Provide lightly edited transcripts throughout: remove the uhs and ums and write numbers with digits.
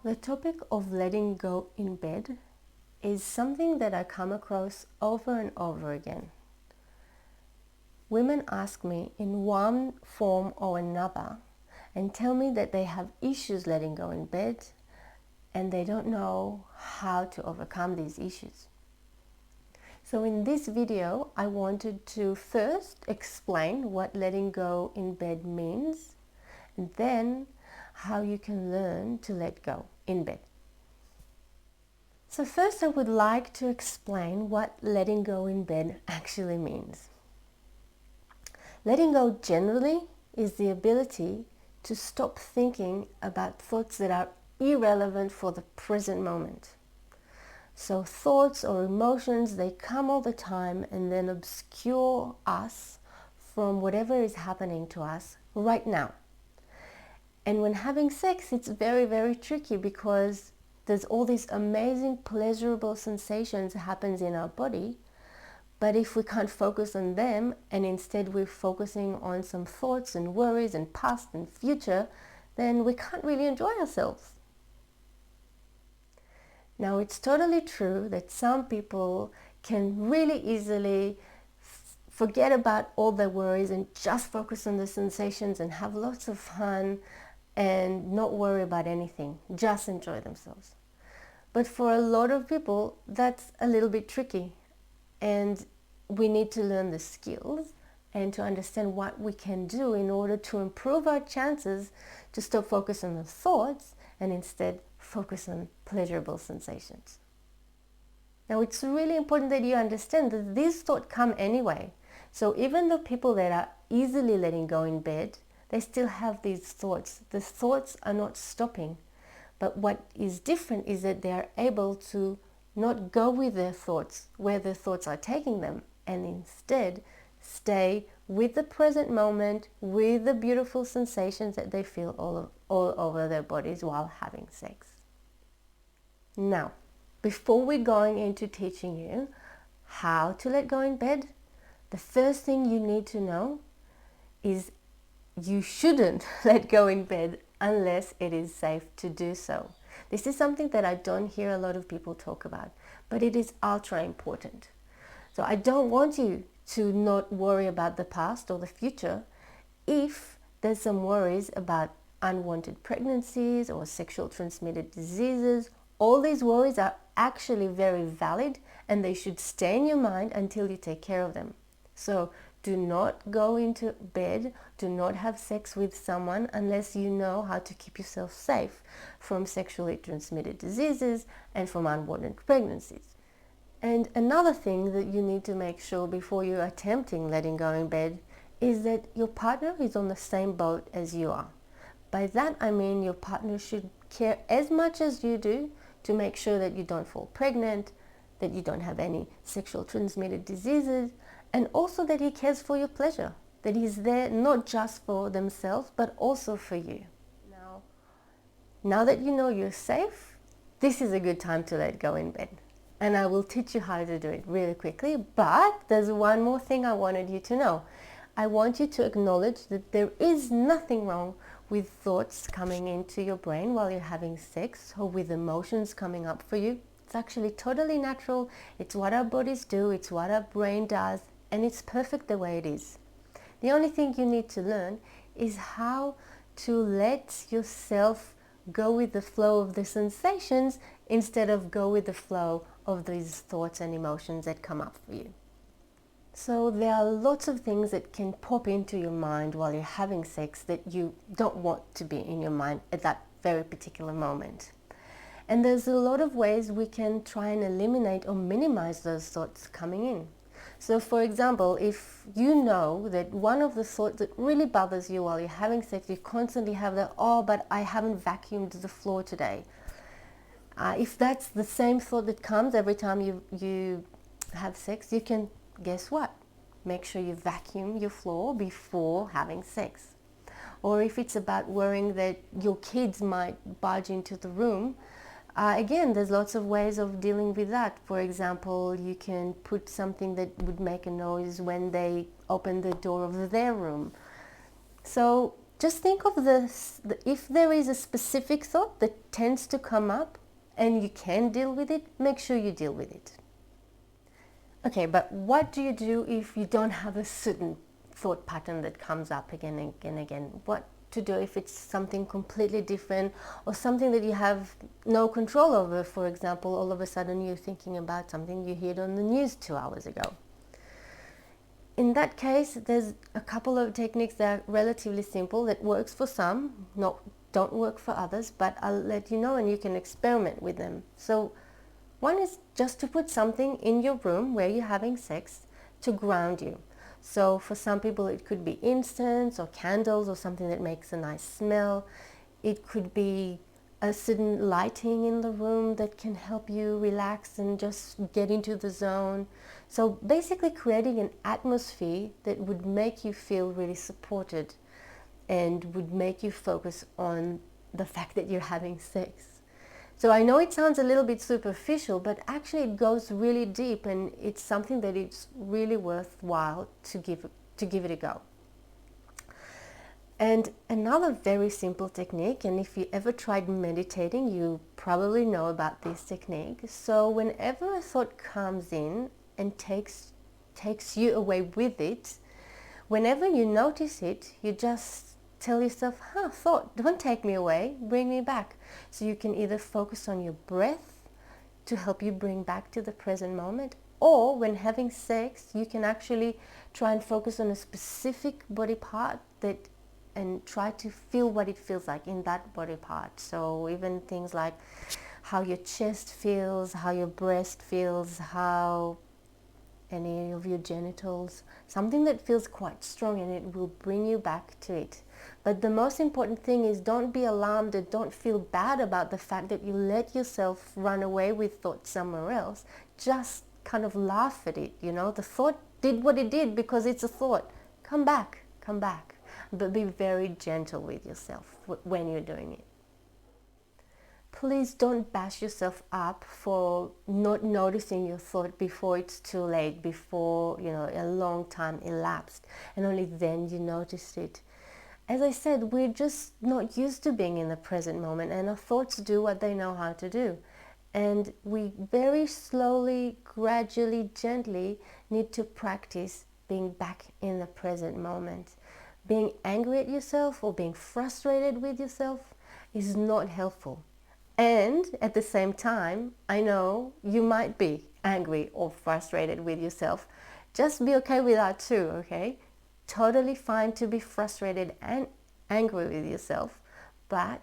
The topic of letting go in bed is something that I come across over and over again. Women ask me in one form or another and tell me that they have issues letting go in bed and they don't know how to overcome these issues. So in this video, I wanted to first explain what letting go in bed means, and then how you can learn to let go in bed. So first I would like to explain what letting go in bed actually means. Letting go generally is the ability to stop thinking about thoughts that are irrelevant for the present moment. So thoughts or emotions, they come all the time and then obscure us from whatever is happening to us right now. And when having sex, it's very, very tricky because there's all these amazing pleasurable sensations that happens in our body. But if we can't focus on them and instead we're focusing on some thoughts and worries and past and future, then we can't really enjoy ourselves. Now, it's totally true that some people can really easily forget about all their worries and just focus on the sensations and have lots of fun and not worry about anything, just enjoy themselves. But for a lot of people, that's a little bit tricky, and we need to learn the skills and to understand what we can do in order to improve our chances to stop focusing on the thoughts and instead focus on pleasurable sensations. Now, it's really important that you understand that these thoughts come anyway. So even the people that are easily letting go in bed, they still have these thoughts. The thoughts are not stopping. But what is different is that they are able to not go with their thoughts where their thoughts are taking them, and instead stay with the present moment, with the beautiful sensations that they feel all over their bodies while having sex. Now, before we're going into teaching you how to let go in bed, the first thing you need to know is you shouldn't let go in bed unless it is safe to do so. This is something that I don't hear a lot of people talk about, but it is ultra important. So I don't want you to not worry about the past or the future if there's some worries about unwanted pregnancies or sexual transmitted diseases. All these worries are actually very valid and they should stay in your mind until you take care of them. So do not go into bed, do not have sex with someone unless you know how to keep yourself safe from sexually transmitted diseases and from unwanted pregnancies. And another thing that you need to make sure before you're attempting letting go in bed is that your partner is on the same boat as you are. By that I mean your partner should care as much as you do to make sure that you don't fall pregnant, that you don't have any sexual transmitted diseases, and also that he cares for your pleasure, that he's there not just for themselves but also for you. Now that you know you're safe, this is a good time to let go in bed. And I will teach you how to do it really quickly, but there's one more thing I wanted you to know. I want you to acknowledge that there is nothing wrong with thoughts coming into your brain while you're having sex or with emotions coming up for you. It's actually totally natural. It's what our bodies do, it's what our brain does, and it's perfect the way it is. The only thing you need to learn is how to let yourself go with the flow of the sensations instead of go with the flow of these thoughts and emotions that come up for you. So there are lots of things that can pop into your mind while you're having sex that you don't want to be in your mind at that very particular moment. And there's a lot of ways we can try and eliminate or minimize those thoughts coming in. So for example, if you know that one of the thoughts that really bothers you while you're having sex, you constantly have that, oh, but I haven't vacuumed the floor today. If that's the same thought that comes every time you have sex, you can, guess what? Make sure you vacuum your floor before having sex. Or if it's about worrying that your kids might barge into the room, again, there's lots of ways of dealing with that. For example, you can put something that would make a noise when they open the door of their room. So just think of this, if there is a specific thought that tends to come up and you can deal with it, make sure you deal with it. Okay, but what do you do if you don't have a certain thought pattern that comes up again and again and again? What to do if it's something completely different or something that you have no control over? For example, all of a sudden you're thinking about something you heard on the news 2 hours ago. In that case, there's a couple of techniques that are relatively simple that works for some, don't work for others, but I'll let you know and you can experiment with them. So one is just to put something in your room where you're having sex to ground you. So for some people it could be incense or candles or something that makes a nice smell. It could be a certain lighting in the room that can help you relax and just get into the zone. So basically creating an atmosphere that would make you feel really supported and would make you focus on the fact that you're having sex. So I know it sounds a little bit superficial, but actually it goes really deep, and it's something that it's really worthwhile to give it a go. And another very simple technique, and if you ever tried meditating, you probably know about this technique. So whenever a thought comes in and takes you away with it, whenever you notice it, you just tell yourself, thought, don't take me away, bring me back. So you can either focus on your breath to help you bring back to the present moment, or when having sex, you can actually try and focus on a specific body part and try to feel what it feels like in that body part. So even things like how your chest feels, how your breast feels, how any of your genitals, something that feels quite strong, and it will bring you back to it. But the most important thing is, don't be alarmed and don't feel bad about the fact that you let yourself run away with thoughts somewhere else. Just kind of laugh at it, the thought did what it did because it's a thought. Come back, but be very gentle with yourself when you're doing it. Please don't bash yourself up for not noticing your thought before it's too late, before a long time elapsed and only then you noticed it. As I said, we're just not used to being in the present moment, and our thoughts do what they know how to do. And we very slowly, gradually, gently need to practice being back in the present moment. Being angry at yourself or being frustrated with yourself is not helpful. And at the same time, I know you might be angry or frustrated with yourself. Just be okay with that too, okay? Totally fine to be frustrated and angry with yourself, but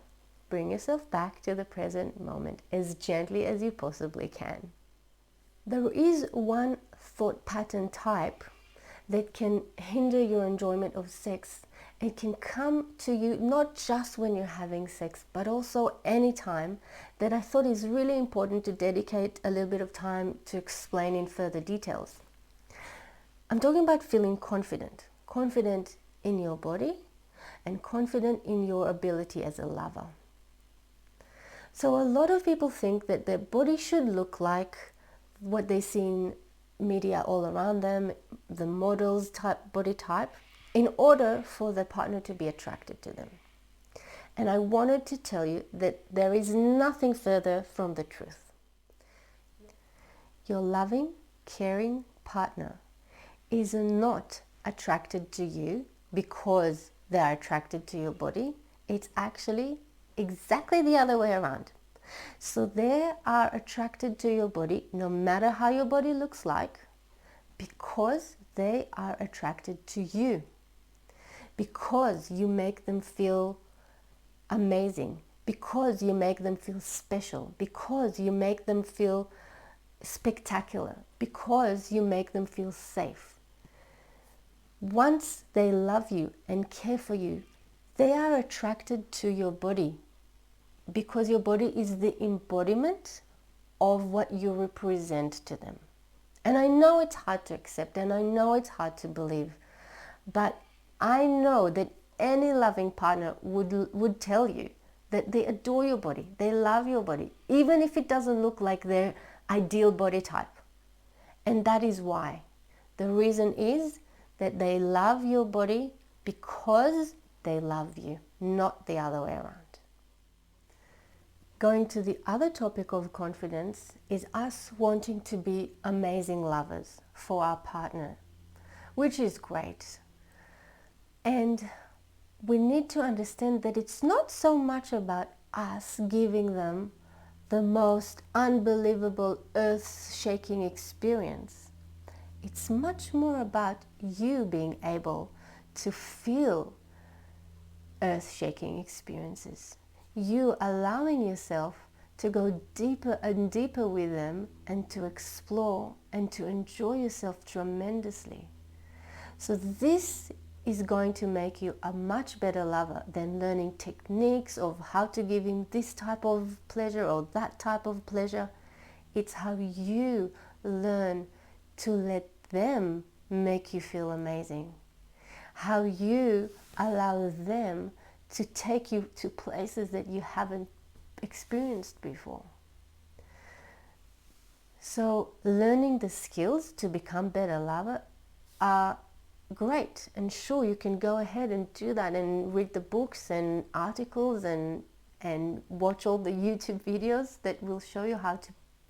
bring yourself back to the present moment as gently as you possibly can. There is one thought pattern type that can hinder your enjoyment of sex. It can come to you not just when you're having sex, but also anytime, that I thought is really important to dedicate a little bit of time to explain in further details. I'm talking about feeling confident in your body and confident in your ability as a lover. So a lot of people think that their body should look like what they see in media all around them, the model's body type, in order for their partner to be attracted to them. And I wanted to tell you that there is nothing further from the truth. Your loving, caring partner is not attracted to you because they are attracted to your body. It's actually exactly the other way around. So they are attracted to your body no matter how your body looks like, because they are attracted to you, because you make them feel amazing, because you make them feel special, because you make them feel spectacular, because you make them feel safe. Once they love you and care for you, they are attracted to your body, because your body is the embodiment of what you represent to them. And I know it's hard to accept, and I know it's hard to believe, but I know that any loving partner would tell you that they adore your body, they love your body, even if it doesn't look like their ideal body type. And that is why. The reason is that they love your body because they love you, not the other way around. Going to the other topic of confidence is us wanting to be amazing lovers for our partner, which is great. And we need to understand that it's not so much about us giving them the most unbelievable earth-shaking experience. It's much more about you being able to feel earth-shaking experiences. You allowing yourself to go deeper and deeper with them and to explore and to enjoy yourself tremendously. So this is going to make you a much better lover than learning techniques of how to give him this type of pleasure or that type of pleasure. It's how you learn to let them make you feel amazing. How you allow them to take you to places that you haven't experienced before. So learning the skills to become better lover are great, and sure, you can go ahead and do that and read the books and articles and watch all the YouTube videos that will show you how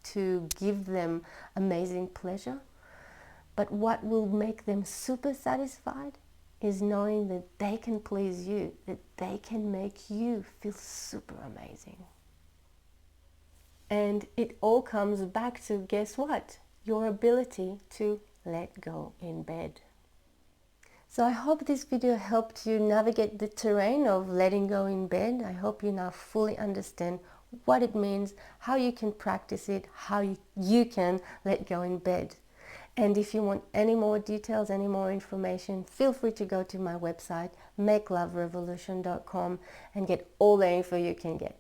to give them amazing pleasure. But what will make them super satisfied is knowing that they can please you, that they can make you feel super amazing. And it all comes back to, guess what? Your ability to let go in bed. So I hope this video helped you navigate the terrain of letting go in bed. I hope you now fully understand what it means, how you can practice it, how you can let go in bed. And if you want any more details, any more information, feel free to go to my website, makeloverevolution.com, and get all the info you can get.